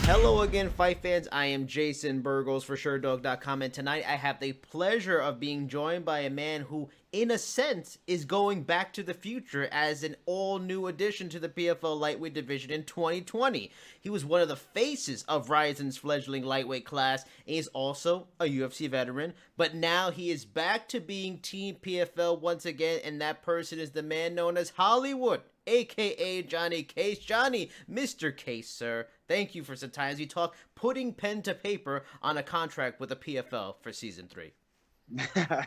Hello again, fight fans. I am Jason Burgos for Sherdog.com, and tonight I have the pleasure of being joined by a man who, in a sense, is going back to the future as an all-new addition to the PFL lightweight division in 2020. He was one of the faces of Rizin's fledgling lightweight class, and he's also a UFC veteran, but now he is back to being Team PFL once again, and that person is the man known as Hollywood, aka Johnny Case. Johnny, Mr. Case, sir, thank you for some time as we talk putting pen to paper on a contract with the PFL for season 3.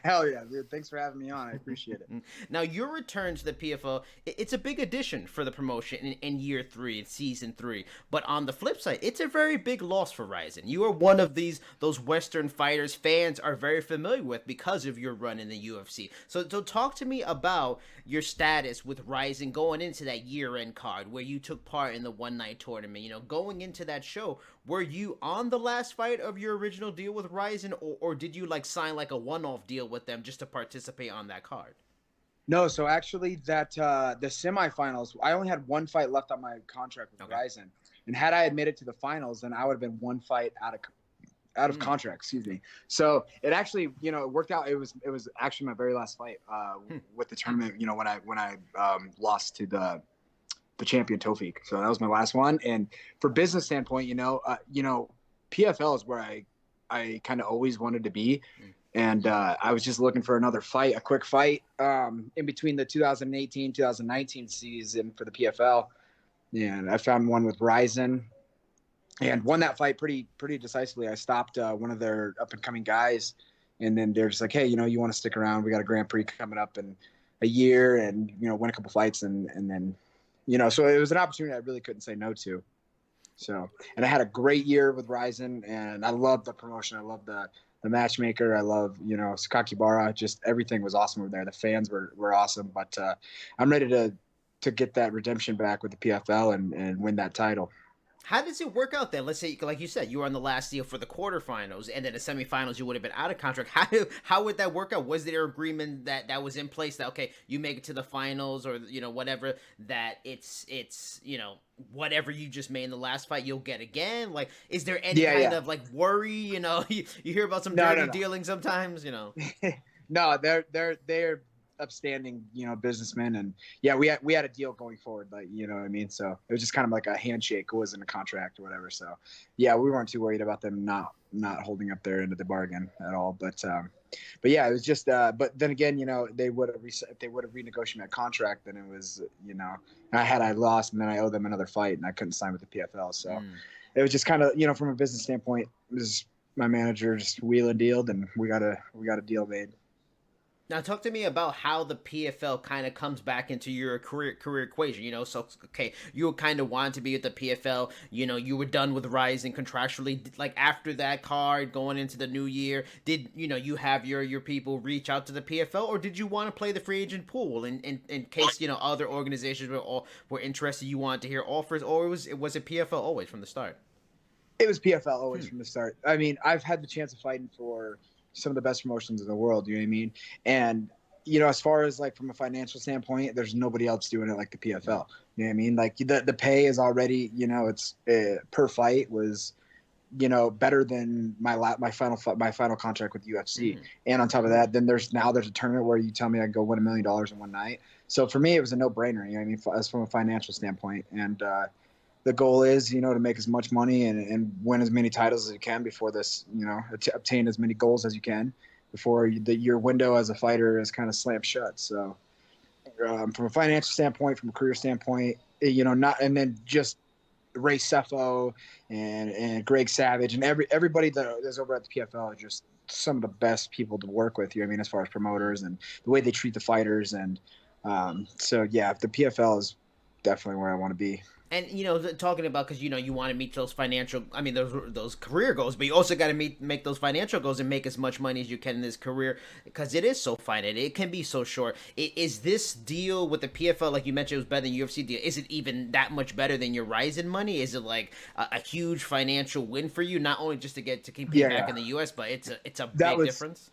Hell yeah, dude. Thanks for having me on. I appreciate it. Now, your return to the PFL, it's a big addition for the promotion in year 3, in season 3. But on the flip side, it's a very big loss for Rizin. You are one of those Western fighters fans are very familiar with because of your run in the UFC. So talk to me about your status with Rizin going into that year-end card where you took part in the one-night tournament. You know, going into that show, were you on the last fight of your original deal with Rizin, or did you sign a one-off deal with them just to participate on that card? No, so actually that the semifinals, I only had one fight left on my contract with Rizin. And had I admitted to the finals, then I would have been one fight out of contract, excuse me. So it actually, it worked out. It was actually my very last fight with the tournament, when I lost to the champion Tofik. So that was my last one. And for business standpoint, PFL is where I kind of always wanted to be. And I was just looking for another fight, a quick fight in between the 2018-2019 season for the PFL. And I found one with Rizin and won that fight pretty decisively. I stopped one of their up-and-coming guys, and then they're just like, hey, you want to stick around? We got a Grand Prix coming up in a year and, win a couple fights. And then, so it was an opportunity I really couldn't say no to. So, and I had a great year with Rizin, and I loved the promotion. I loved the matchmaker. I love, Sakakibara. Just everything was awesome over there. The fans were awesome. But I'm ready to get that redemption back with the PFL and win that title. How does it work out then? Let's say, like you said, you were on the last deal for the quarterfinals, and then the semifinals you would have been out of contract. How would that work out? Was there agreement that was in place that, okay, you make it to the finals or whatever, that it's whatever you just made in the last fight you'll get again? Is there any kind of worry? You hear about some dirty dealing sometimes. No, they're upstanding, businessmen, and we had a deal going forward, you know what I mean? So it was just kind of like a handshake. It wasn't a contract or whatever. So we weren't too worried about them not holding up their end of the bargain at all. But yeah, it was just but then again, they would have if they would have renegotiated that contract, then it was, I lost and then I owe them another fight and I couldn't sign with the PFL. So it was just kind of, from a business standpoint, it was my manager just wheel and dealed, and we got a deal made. Now, talk to me about how the PFL kind of comes back into your career equation. So, okay, you kind of wanted to be with the PFL. You were done with Rizin contractually. After that card, going into the new year, did you have your people reach out to the PFL, or did you want to play the free agent pool in case other organizations were interested? You wanted to hear offers, or was it PFL always from the start? It was PFL always from the start. I mean, I've had the chance of fighting for some of the best promotions in the world, you know what I mean? And, as far as from a financial standpoint, there's nobody else doing it like the PFL, you know what I mean? The pay is already, it's per fight was, better than my final contract with UFC. And on top of that, then there's a tournament where you tell me I can go win $1 million in one night. So for me, it was a no-brainer, you know what I mean? As from a financial standpoint. And, the goal is, to make as much money and win as many titles as you can before this, obtain as many goals as you can before your window as a fighter is kind of slammed shut. So from a financial standpoint, from a career standpoint, and then just Ray Sefo and Greg Savage and everybody that is over at the PFL are just some of the best people to work with, you know what I mean, as far as promoters and the way they treat the fighters. And so, yeah, the PFL is definitely where I want to be. And, talking about, because, you want to meet those financial, those career goals, but you also got to make those financial goals and make as much money as you can in this career, because it is so finite. It can be so short. Is this deal with the PFL, like you mentioned, it was better than the UFC deal? Is it even that much better than your Rizin money? Is it a huge financial win for you, not only just to get to compete back in the US, but it's a big difference?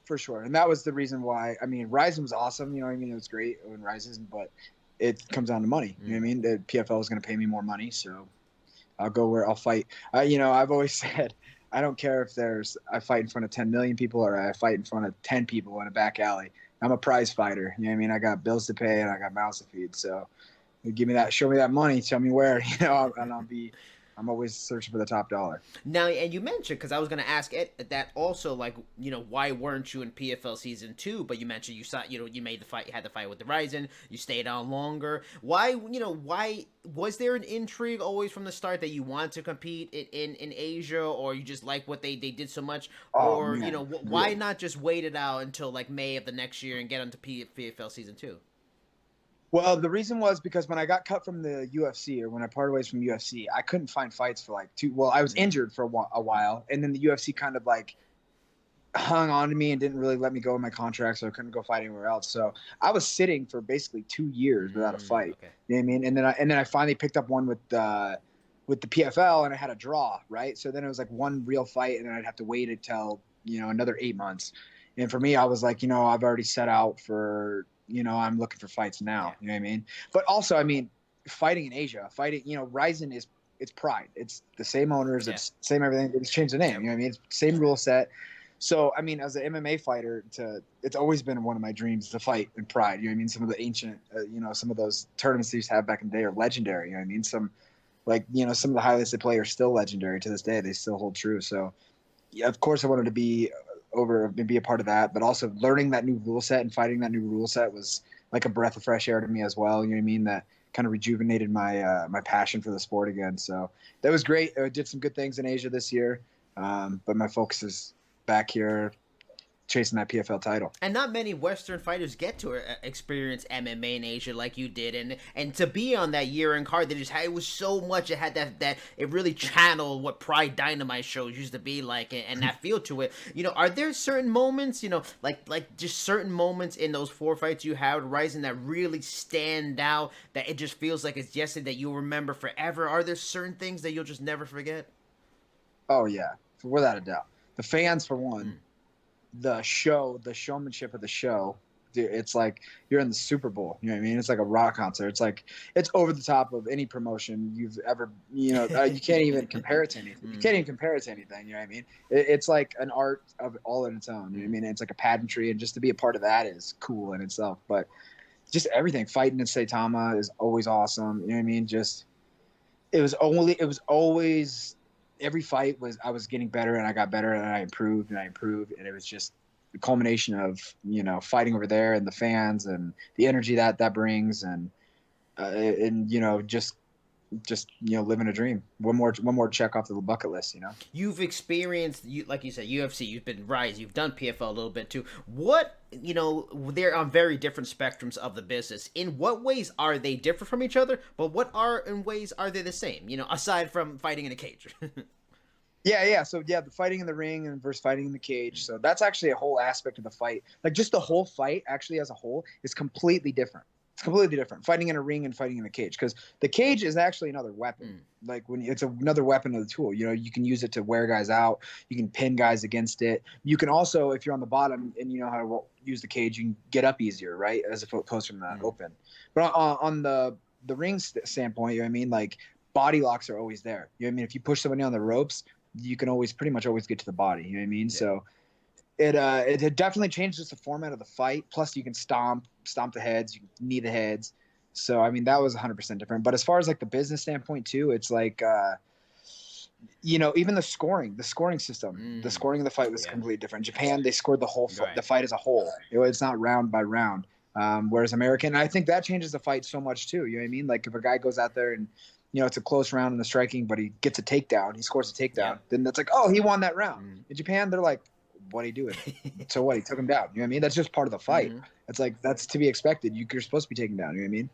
For sure. And that was the reason why, Rizin was awesome. It was great when Rizin, but it comes down to money. You know what I mean? The PFL was going to pay me more money. So I'll go where I'll fight. You know, I've always said I don't care if I fight in front of 10 million people or I fight in front of 10 people in a back alley. I'm a prize fighter. You know what I mean? I got bills to pay and I got mouths to feed. So give me that, show me that money, tell me where, you know, and I'm always searching for the top dollar. Now, and you mentioned, because I was going to ask it, that also, like, you know, why weren't you in PFL season 2? But you mentioned you saw, you know, you made the fight, you had the fight with the Rizin, you stayed on longer. Why, you know, why was there an intrigue always from the start that you wanted to compete in Asia, or you just like what they did so much, or man. you know, why not just wait it out until like May of the next year and get onto PFL season 2? Well, the reason was because when I got cut from the UFC, or when I parted ways from UFC, I couldn't find fights for like two. Well, I was injured for a while, and then the UFC kind of like hung on to me and didn't really let me go in my contract, so I couldn't go fight anywhere else. So I was sitting for basically 2 years without a fight. Okay. You know what I mean? And then I finally picked up one with the PFL, and I had a draw, right? So then it was like one real fight, and then I'd have to wait until, you know, another 8 months. And for me, I was like, you know, I've already set out for, you know, I'm looking for fights now. You know what I mean? But also, I mean, fighting in Asia, you know, Rizin it's Pride. It's the same owners, it's same everything. They just changed the name. You know what I mean? It's same rule set. So, I mean, as an MMA fighter, it's always been one of my dreams to fight in Pride. You know what I mean? Some of the ancient, you know, some of those tournaments they used to have back in the day are legendary. You know what I mean? Some, like, you know, some of the highlights they play are still legendary to this day. They still hold true. So, yeah, of course, I wanted to be a part of that, but also learning that new rule set and fighting that new rule set was like a breath of fresh air to me as well. You know what I mean? That kind of rejuvenated my my passion for the sport again. So that was great. I did some good things in Asia this year, but my focus is back here chasing that PFL title. And not many Western fighters get to experience MMA in Asia like you did, and to be on that year-end card, they just had, it was so much. It had that it really channeled what Pride Dynamite shows used to be like, and that feel to it. You know, are there certain moments, you know, like just certain moments in those 4 fights you had with Rizin that really stand out, that it just feels like it's yesterday that you'll remember forever? Are there certain things that you'll just never forget? Oh yeah, without a doubt. The fans, for one. The showmanship of the show, dude, it's like you're in the Super Bowl. You know what I mean? It's like a rock concert. It's like it's over the top of any promotion you've ever, you know. You can't even compare it to anything. You can't even compare it to anything. You know what I mean? It's like an art of all in its own. You know what I mean? It's like a pageantry, and just to be a part of that is cool in itself. But just everything, fighting in Saitama is always awesome. You know what I mean? Just it was always every fight was I was getting better, and I got better, and I improved, and and it was just the culmination of, you know, fighting over there and the fans and the energy that brings, and you know, just you know, living a dream. One more check off the bucket list. You know, you've experienced, like you said, UFC. You've been Rise. You've done PFL a little bit too. What, you know, they're on very different spectrums of the business. In what ways are they different from each other? But what in ways are they the same? You know, aside from fighting in a cage. Yeah. So yeah, the fighting in the ring and versus fighting in the cage. So that's actually a whole aspect of the fight. Like just the whole fight actually as a whole is completely different. It's completely different. Fighting in a ring and fighting in a cage, because the cage is actually another weapon. Like when it's another weapon of the tool. You know, you can use it to wear guys out. You can pin guys against it. You can also, if you're on the bottom and you know how to use the cage, you can get up easier, right? As opposed from the open. But on the ring standpoint, you know what I mean? Like body locks are always there. You know what I mean? If you push somebody on the ropes, you can pretty much always get to the body. You know what I mean? Yeah. So it definitely changes the format of the fight. Plus you can stomp the heads, you can knee the heads. So, I mean, that was 100% different. But as far as like the business standpoint too, it's like, you know, even the scoring system, the scoring of the fight was completely different. Japan, they scored the whole the fight as a whole. It's not round by round. Whereas American, I think that changes the fight so much too. You know what I mean? Like if a guy goes out there and, you know, it's a close round in the striking, but he gets a takedown, he scores a takedown, then that's like, oh, he won that round. In Japan, they're like, what are you doing? So what? He took him down. You know what I mean? That's just part of the fight. It's like, that's to be expected. You're supposed to be taken down. You know what I mean?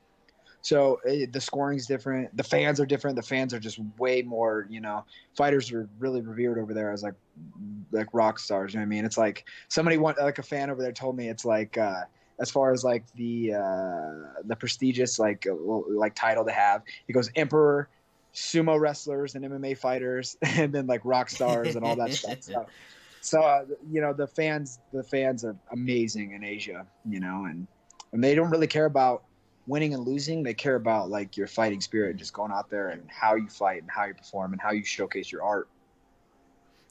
So the scoring's different. The fans are different. The fans are just way more, you know, fighters are really revered over there as like rock stars. You know what I mean? It's like like a fan over there told me it's like, as far as like the prestigious like title to have, he goes emperor, sumo wrestlers and MMA fighters, and then like rock stars and all that stuff. So you know, the fans are amazing in Asia, you know, and they don't really care about winning and losing. They care about like your fighting spirit, just going out there and how you fight and how you perform and how you showcase your art.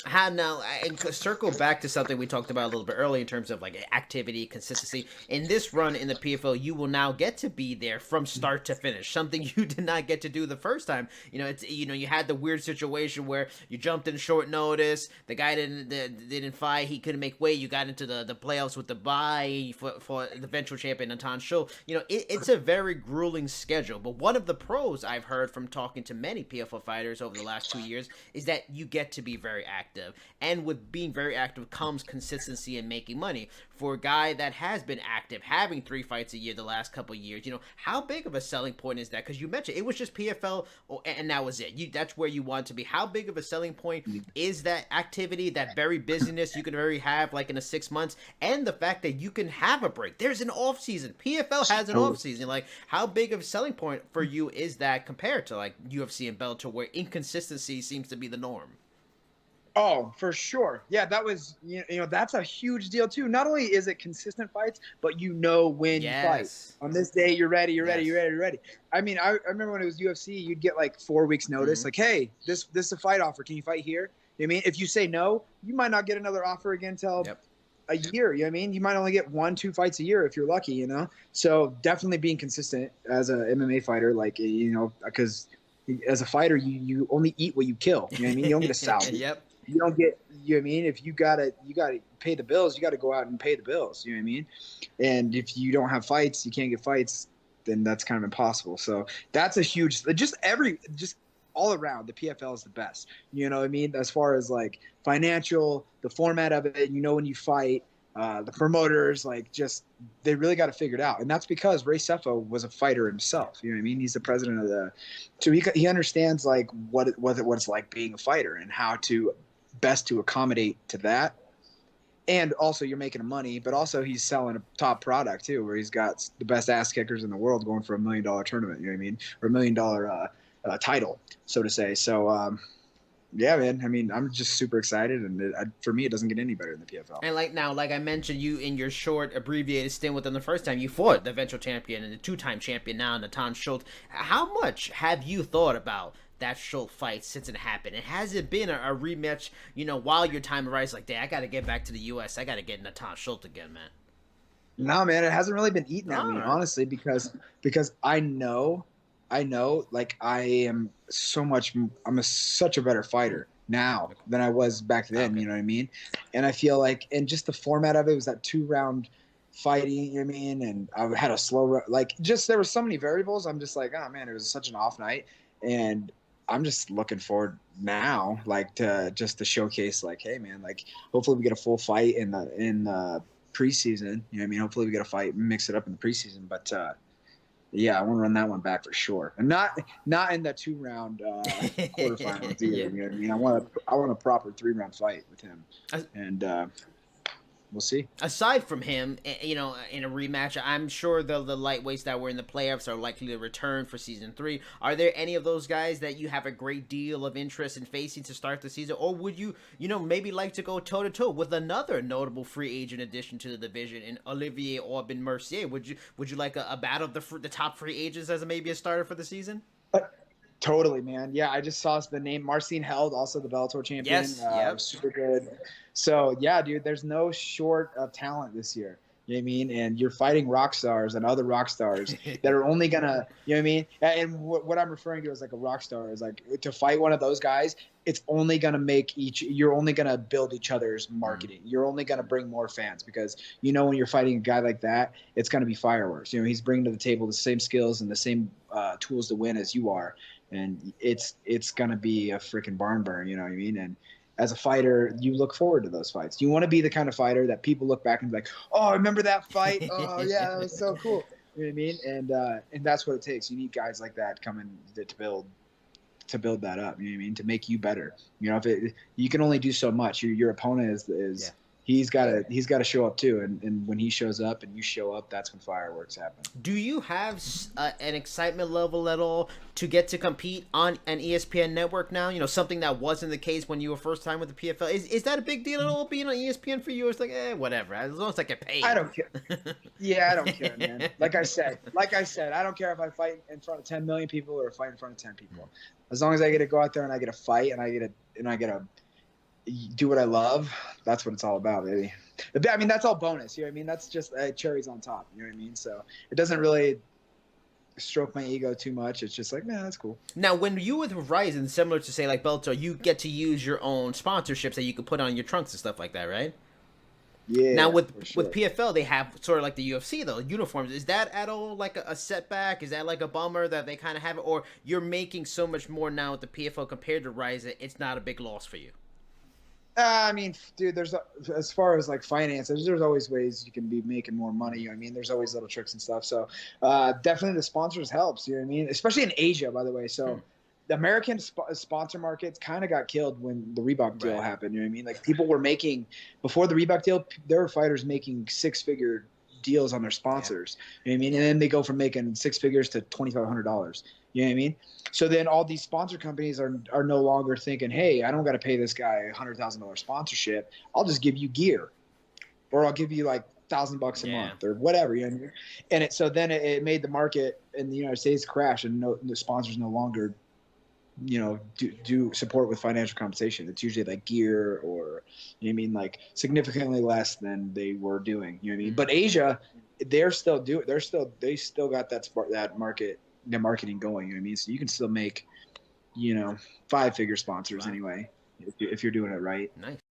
How now, and circle back to something we talked about a little bit earlier in terms of like activity, consistency. In this run in the PFL, you will now get to be there from start to finish, something you did not get to do the first time. You had the weird situation where you jumped in short notice, the guy didn't fight, he couldn't make weight, you got into the playoffs with the bye for the eventual champion Natan Schultz. It's a very grueling schedule, but one of the pros I've heard from talking to many PFL fighters over the last 2 years is that you get to be very active. And with being very active comes consistency and making money. For a guy that has been active, having 3 fights a year the last couple of years, how big of a selling point is that? Because you mentioned it was just PFL, and that was it. That's where you want to be. How big of a selling point is that activity, that very busyness you can very have like in a 6 months, and the fact that you can have a break? There's an off season. PFL has an off season. Like, how big of a selling point for you is that compared to like UFC and Bellator, where inconsistency seems to be the norm? Oh, for sure. Yeah, that was, that's a huge deal too. Not only is it consistent fights, but when you fight. On this day, you're ready, you're ready, you're ready, you're ready. I mean, I remember when it was UFC, you'd get like 4 weeks notice, like, hey, this is a fight offer. Can you fight here? You know what I mean? If you say no, you might not get another offer again until a year. You know what I mean? You might only get 1-2 fights a year if you're lucky, So definitely being consistent as an MMA fighter, like, because as a fighter, you only eat what you kill. You know what I mean? You don't get a salary. You don't get, if you gotta pay the bills, you gotta go out and pay the bills. You know what I mean? And if you don't have fights, you can't get fights, then that's kind of impossible. So that's a huge, just all around, the PFL is the best. You know what I mean? As far as like financial, the format of it, when you fight, the promoters, like, they really got it figured out. And that's because Ray Sefo was a fighter himself. You know what I mean? He's the president of so he understands like what it's like being a fighter and how to best to accommodate to that. And also you're making money, but also he's selling a top product too, where he's got the best ass kickers in the world going for $1 million tournament, you know what I mean? Or $1 million title, so to say. So, yeah, man. I mean, I'm just super excited, and for me, it doesn't get any better than the PFL. And like I mentioned, you in your short abbreviated stint with them the first time, you fought the eventual champion and the 2-time champion now, Natan Schultz. How much have you thought about that Schultz fight since it happened? And has it been a rematch? While your time arises, like, I got to get back to the U.S. I got to get Natan Schultz again, man. No, man, it hasn't really been eating at me, honestly, because I know, like, I'm such a better fighter now than I was back then. You know what I mean? And I feel like, and just the format of it was that 2-round fighting, you know what I mean? And I had a slow, like, there were so many variables. I'm just like, oh man, it was such an off night. And I'm just looking forward now, like, to showcase, like, hey man, like, hopefully we get a full fight in the preseason. You know what I mean? Hopefully we get a fight, mix it up in the preseason. But yeah, I want to run that one back for sure, and not in the 2-round quarterfinals either. You know what I mean? I want a proper 3-round fight with him, and we'll see. Aside from him, in a rematch, I'm sure the lightweights that were in the playoffs are likely to return for season 3. Are there any of those guys that you have a great deal of interest in facing to start the season, or would you, maybe like to go toe to toe with another notable free agent addition to the division in Olivier Aubin-Mercier? Would you like a battle of the top free agents as maybe a starter for the season? Totally, man. Yeah, I just saw the name Marcin Held, also the Bellator champion. Yes, super good. So, yeah, dude, there's no short of talent this year. You know what I mean? And you're fighting rock stars and other rock stars that are only going to, you know what I mean? And what I'm referring to as like a rock star is like to fight one of those guys, it's only going to you're only going to build each other's marketing. You're only going to bring more fans because, when you're fighting a guy like that, it's going to be fireworks. He's bringing to the table the same skills and the same tools to win as you are. And it's going to be a freaking barn burn, you know what I mean? And as a fighter, you look forward to those fights. You want to be the kind of fighter that people look back and be like, oh, remember that fight? Oh, yeah, that was so cool. You know what I mean? And that's what it takes. You need guys like that coming to build that up, you know what I mean? To make you better. If you can only do so much. Your opponent is he's got to show up too. And when he shows up and you show up, that's when fireworks happen. Do you have an excitement level at all to get to compete on an ESPN network now? You know, something that wasn't the case when you were first time with the PFL. Is that a big deal at all being on ESPN for you? Or it's like, whatever. As long as I get paid. I don't care. Yeah, I don't care, man. Like I said, I don't care if I fight in front of 10 million people or fight in front of 10 people. As long as I get to go out there and I get to fight and I get to do what I love, that's what it's all about, baby. I mean, that's all bonus. You know what I mean? That's just cherries on top. You know what I mean? So it doesn't really stroke my ego too much. It's just like, man, that's cool. Now, when you with Rizin, similar to say like Bellator, you get to use your own sponsorships that you can put on your trunks and stuff like that, right? Yeah. Now with sure. with PFL, they have sort of like the UFC though uniforms. Is that at all like a setback? Is that like a bummer that they kind of have it, or you're making so much more now with the PFL compared to Rizin? It's not a big loss for you. I mean, dude, as far as like finances, there's always ways you can be making more money. You know what I mean? There's always little tricks and stuff. So definitely the sponsors helps. You know what I mean? Especially in Asia, by the way. So the American sponsor markets kind of got killed when the Reebok deal happened. You know what I mean? Like people were making, before the Reebok deal, there were fighters making 6-figure deals on their sponsors. You know what I mean? And then they go from making 6 figures to $2,500. You know what I mean? So then all these sponsor companies are no longer thinking, hey, I don't got to pay this guy $100,000 sponsorship. I'll just give you gear, or I'll give you like $1,000 a month or whatever. You know? And so then it made the market in the United States crash, and the sponsors no longer, you know, do support with financial compensation. It's usually like gear or, you know what I mean, like significantly less than they were doing. You know what I mean? But Asia, they still got that market. The marketing going, you know what I mean? So you can still make, you know, 5-figure sponsors anyway if you're doing it right. Nice.